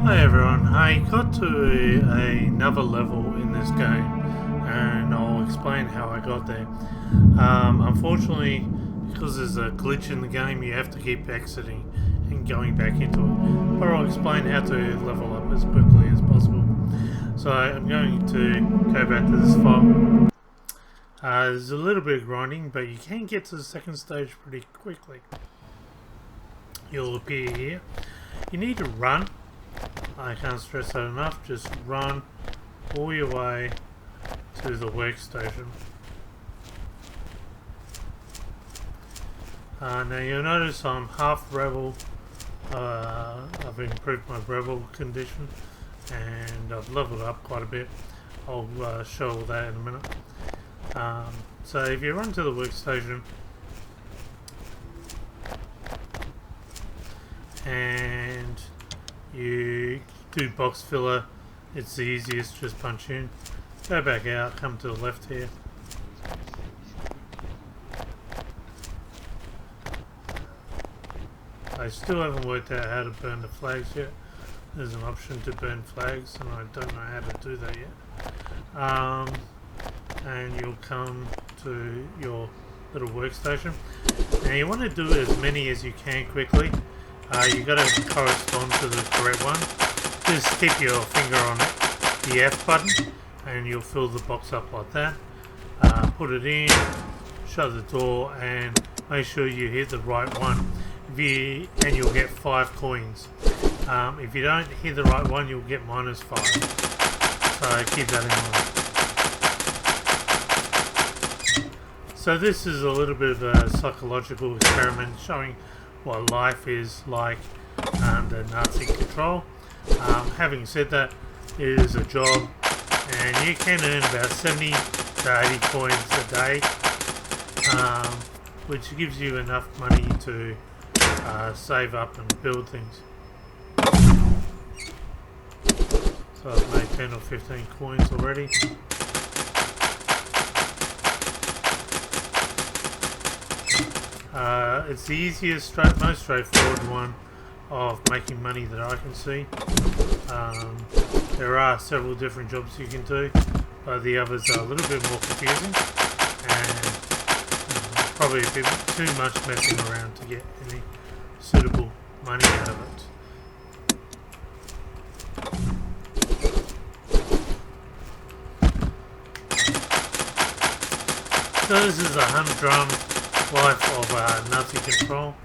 Hi everyone, I got to another level in this game and I'll explain how I got there. Unfortunately, because there's a glitch in the game, you have to keep exiting and going back into it. But I'll explain how to level up as quickly as possible. So I'm going to go back to this file. There's a little bit of grinding, but you can get to the second stage pretty quickly. You'll appear here. You need to run. I can't stress that enough. Just run all your way to the workstation. Now you'll notice I'm half rebel. I've improved my rebel condition and I've leveled up quite a bit. I'll show all that in a minute. So if you run to the workstation and you do box filler, it's the easiest, just punch in, go back out, come to the left here. I still haven't worked out how to burn the flags yet. There's an option to burn flags and I don't know how to do that yet. And you'll come to your little workstation. Now you want to do as many as you can quickly. You've got to correspond to the correct one. Just keep your finger on it, the F button, and you'll fill the box up like that. Put it in, shut the door, and make sure you hit the right one. And you'll get 5 coins. If you don't hit the right one, you'll get -5. So keep that in mind. So this is a little bit of a psychological experiment showing what life is like under Nazi control. Having said that, it is a job and you can earn about 70 to 80 coins a day, which gives you enough money to save up and build things. So I've made 10 or 15 coins already. It's the easiest, most straightforward one of making money that I can see. There are several different jobs you can do, but the others are a little bit more confusing and probably a bit too much messing around to get any suitable money out of it. So this is a humdrum life of Nazi control.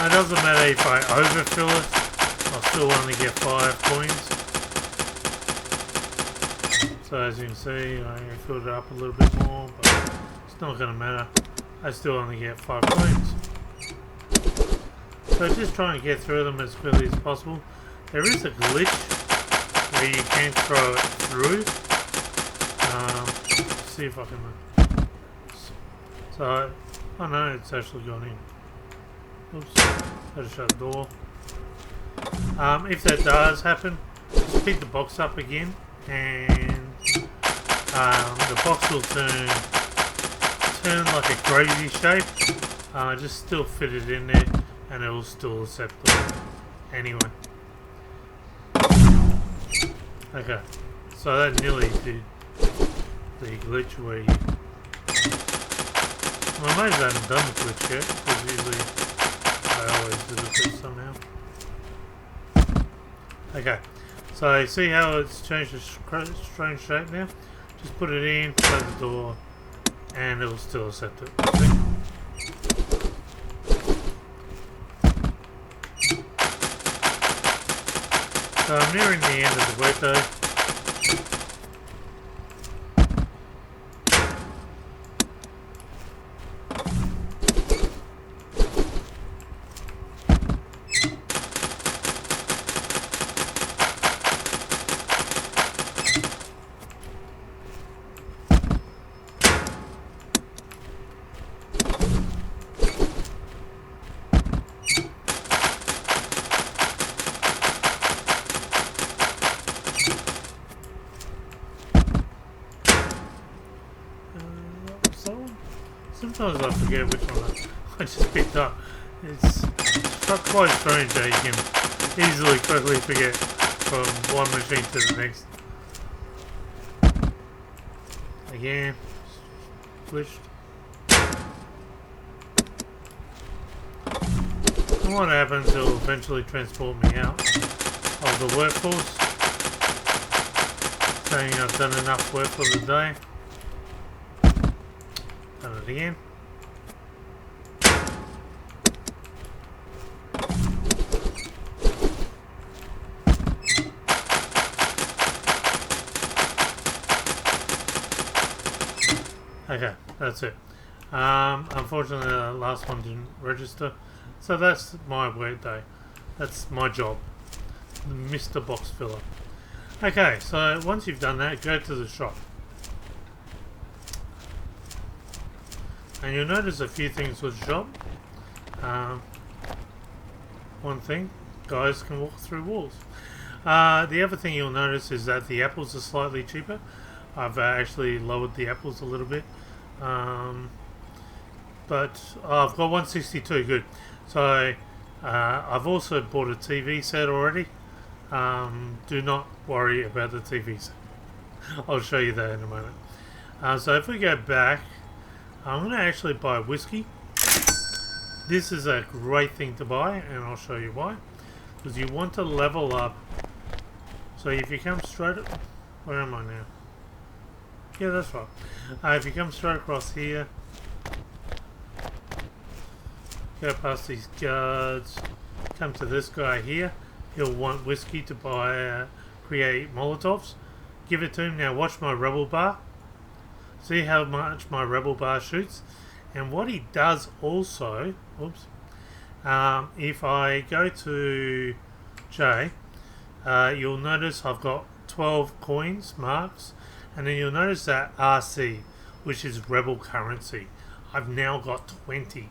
It doesn't matter if I overfill it, I'll still only get 5 coins. So as you can see, I filled it up a little bit more, but it's not going to matter. I still only get 5 coins. So just try and get through them as quickly as possible. There is a glitch where you can throw it through. Let's see if I can. So, oh no, it's actually gone in. Oops, gotta shut the door. If that does happen, just pick the box up again, and the box will turn like a crazy shape. Just still fit it in there, and it will still accept it anyway. Okay, so that nearly did the glitch where you... Well, I maybe I haven't done the glitch yet, because usually I always do the glitch somehow. Okay, so see how it's changed a strange shape now? Just put it in, close the door, and it will still accept it. See? So I'm nearing the end of the workday. Sometimes I forget which one I just picked up. It's not quite strange that you can easily quickly forget from one machine to the next. Again, switched. And what happens, it will eventually transport me out of the workforce, saying I've done enough work for the day. Done it again. Okay, that's it. Unfortunately, the last one didn't register, so that's my work day. That's my job, Mr. Box Filler. Okay, so once you've done that, go to the shop. And you'll notice a few things with the shop. One thing, guys can walk through walls. The other thing you'll notice is that the apples are slightly cheaper. I've actually lowered the apples a little bit. But I've got 162, good. So I've also bought a TV set already. Do not worry about the TV set. I'll show you that in a moment. So if we go back, I'm going to actually buy whiskey. This is a great thing to buy, and I'll show you why. Because you want to level up. So if you come straight... Where am I now? Yeah, that's right. If you come straight across here, go past these guards, come to this guy here, he'll want whiskey to buy, create Molotovs. Give it to him. Now watch my rebel bar. See how much my rebel bar shoots. And what he does also, oops, if I go to J, you'll notice I've got 12 coins, marks, and then you'll notice that RC, which is rebel currency. I've now got 20.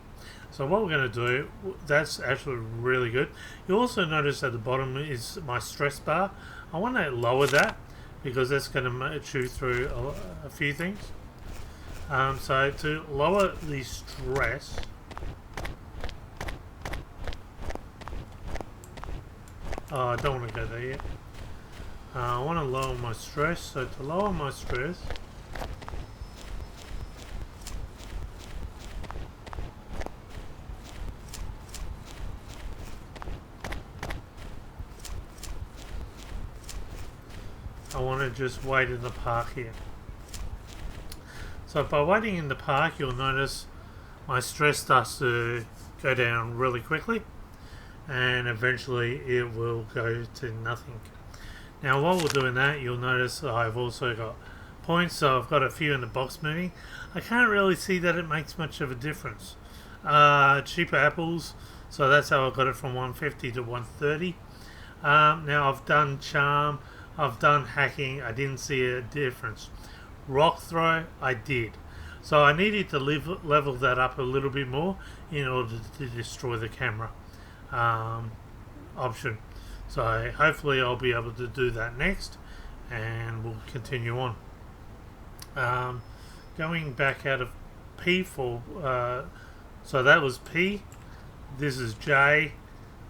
So what we're going to do, that's actually really good. You also notice at the bottom is my stress bar. I want to lower that because that's going to chew through a few things. So to lower the stress, I don't want to go there yet. I want to lower my stress. So to lower my stress, I want to just wait in the park here. So by waiting in the park, you'll notice my stress starts to go down really quickly, and eventually it will go to nothing. Now while we're doing that, you'll notice I've also got points, so I've got a few in the box moving. I can't really see that it makes much of a difference. Cheaper apples, so that's how I got it from 150 to 130. Now I've done charm, I've done hacking, I didn't see a difference. Rock throw, I did. So I needed to level that up a little bit more in order to destroy the camera option. So hopefully I'll be able to do that next, and we'll continue on. Going back out of P for, so that was P, this is J,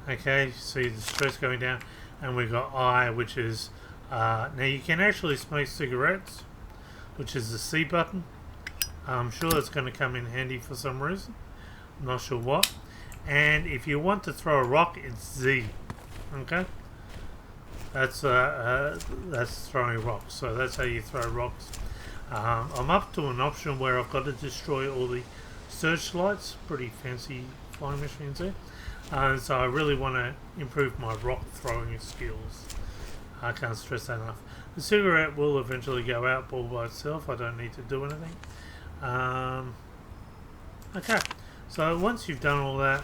okay, see the stress going down, and we've got I, which is, now you can actually smoke cigarettes, which is the C button. I'm sure it's going to come in handy for some reason, I'm not sure what. And if you want to throw a rock, it's Z. Okay, that's throwing rocks. So that's how you throw rocks. I'm up to an option where I've got to destroy all the searchlights. Pretty fancy flying machines there. So I really want to improve my rock throwing skills. I can't stress that enough. The cigarette will eventually go out all by itself. I don't need to do anything. Okay, so once you've done all that,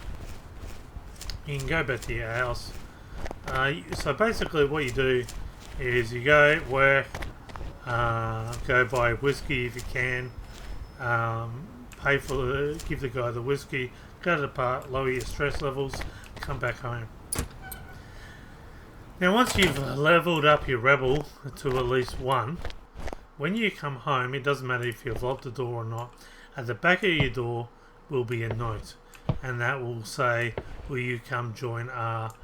you can go back to your house. So basically what you do is you go work, go buy whiskey if you can, pay for give the guy the whiskey, go to the park, lower your stress levels, come back home. Now once you've leveled up your rebel to at least 1, when you come home, it doesn't matter if you've locked the door or not, At the back of your door will be a note, and that will say, will you come join our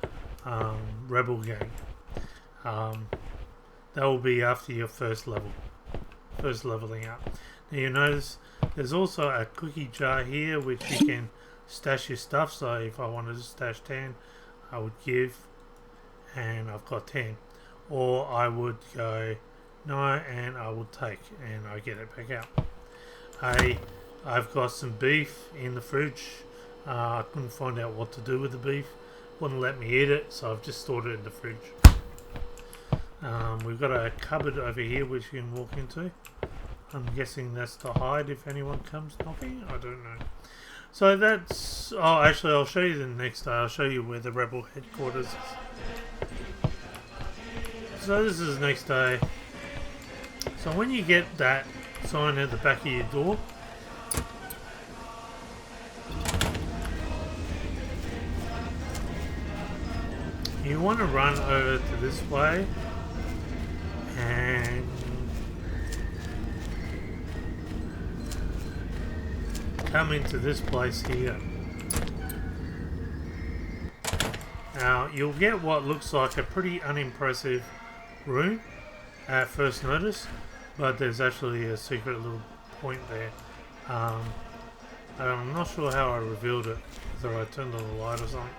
rebel gang? That will be after your first leveling up. Now you notice there's also a cookie jar here which you can stash your stuff. So if I wanted to stash 10, I would give, and I've got 10. Or I would go no, and I would take, and I get it back out. I've got some beef in the fridge. I couldn't find out what to do with the beef. Wouldn't let me eat it, so I've just stored it in the fridge. We've got a cupboard over here which you can walk into. I'm guessing that's to hide if anyone comes knocking. I don't know. So that's... Oh, actually, I'll show you the next day. I'll show you where the rebel headquarters is. So this is the next day. So when you get that sign at the back of your door, you want to run over to this way and come into this place here. Now you'll get what looks like a pretty unimpressive room at first notice, but there's actually a secret little point there. I'm not sure how I revealed it, whether I turned on the light or something.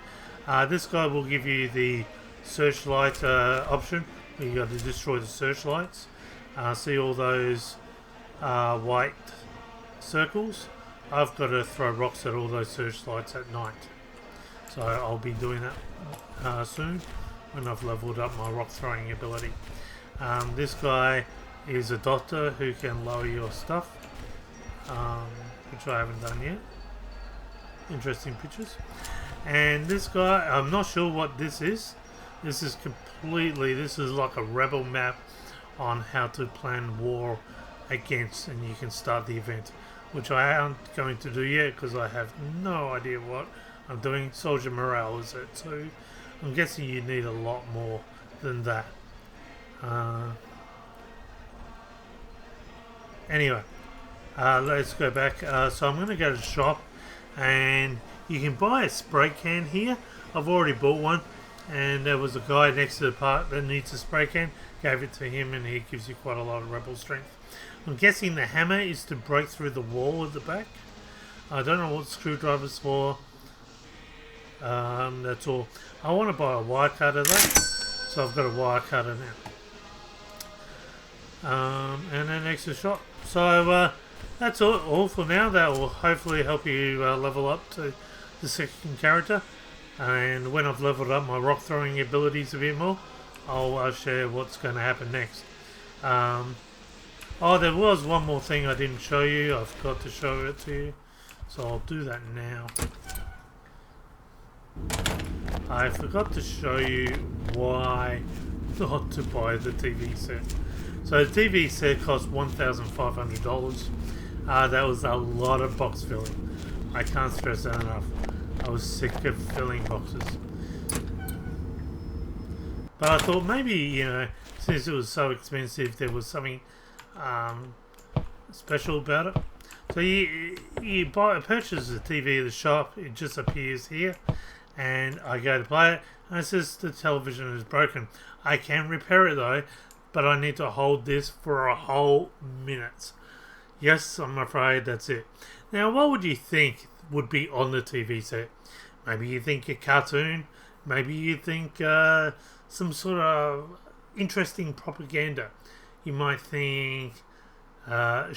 This guy will give you the searchlight option. You got to destroy the searchlights. See all those white circles? I've got to throw rocks at all those searchlights at night. So I'll be doing that soon when I've leveled up my rock throwing ability. This guy is a doctor who can lower your stuff, which I haven't done yet. Interesting pictures. And this guy, I'm not sure what this is. This is like a rebel map on how to plan war against, and you can start the event, which I aren't going to do yet because I have no idea what I'm doing. Soldier morale is it, so I'm guessing you need a lot more than that. Anyway, let's go back. So I'm going to go to the shop, and you can buy a spray can here. I've already bought one, and there was a guy next to the part that needs a spray can. Gave it to him, and he gives you quite a lot of rebel strength. I'm guessing the hammer is to break through the wall at the back. I don't know what screwdriver's for. That's all. I want to buy a wire cutter though, so I've got a wire cutter now. And then next to the shop. So that's all for now. That will hopefully help you level up to the second character. And when I've leveled up my rock throwing abilities a bit more, I'll share what's going to happen next. Oh, there was one more thing I didn't show you. I forgot to show it to you, so I'll do that now. I forgot to show you why not to buy the TV set. So the TV set cost $1,500. That was a lot of box filling. I can't stress that enough. I was sick of filling boxes. But I thought maybe, since it was so expensive, there was something special about it. So you purchase the TV at the shop. It just appears here, and I go to play it, and it says the television is broken. I can repair it though, but I need to hold this for a whole minute. Yes, I'm afraid that's it. Now, what would you think would be on the TV set? Maybe you think a cartoon. Maybe you think some sort of interesting propaganda. You might think on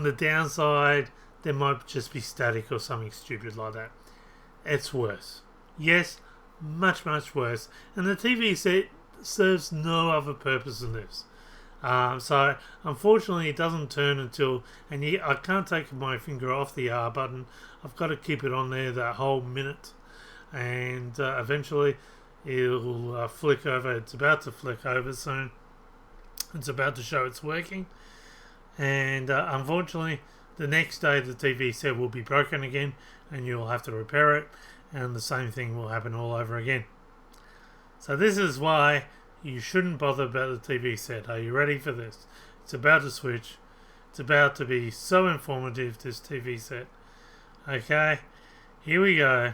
the downside there might just be static or something stupid like that. It's worse. Yes, much worse. And the TV set serves no other purpose than this. So unfortunately it doesn't turn until, and I can't take my finger off the R button. I've got to keep it on there that whole minute, and eventually it'll flick over. It's about to flick over soon. It's about to show it's working, and unfortunately the next day the TV set will be broken again, and you'll have to repair it, and the same thing will happen all over again. So this is why you shouldn't bother about the TV set. Are you ready for this? It's about to switch, It's about to be so informative, this TV set. Okay, here we go.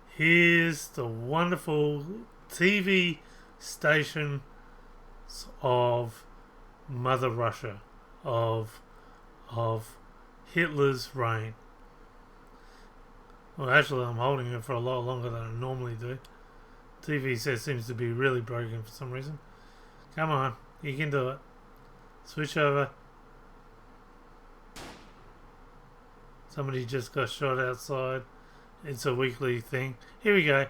Here's the wonderful TV station of Mother Russia, of Hitler's reign. Well, actually, I'm holding it for a lot longer than I normally do. TV set seems to be really broken for some reason. Come on, you can do it. Switch over. Somebody just got shot outside. It's a weekly thing. Here we go.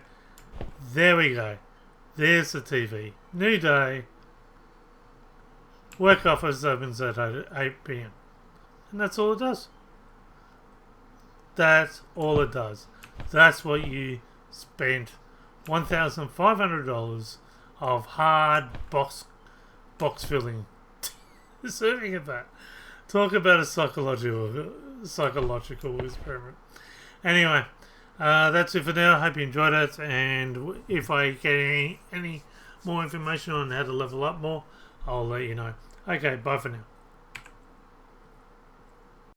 There we go. There's the TV. New day. Work office opens at 8 p.m. And that's all it does. That's all it does. That's what you spent $1,500 of hard box filling serving at that. Talk about a psychological experiment. Anyway, that's it for now. I hope you enjoyed it, and if I get any more information on how to level up more, I'll let you know. Okay, bye for now.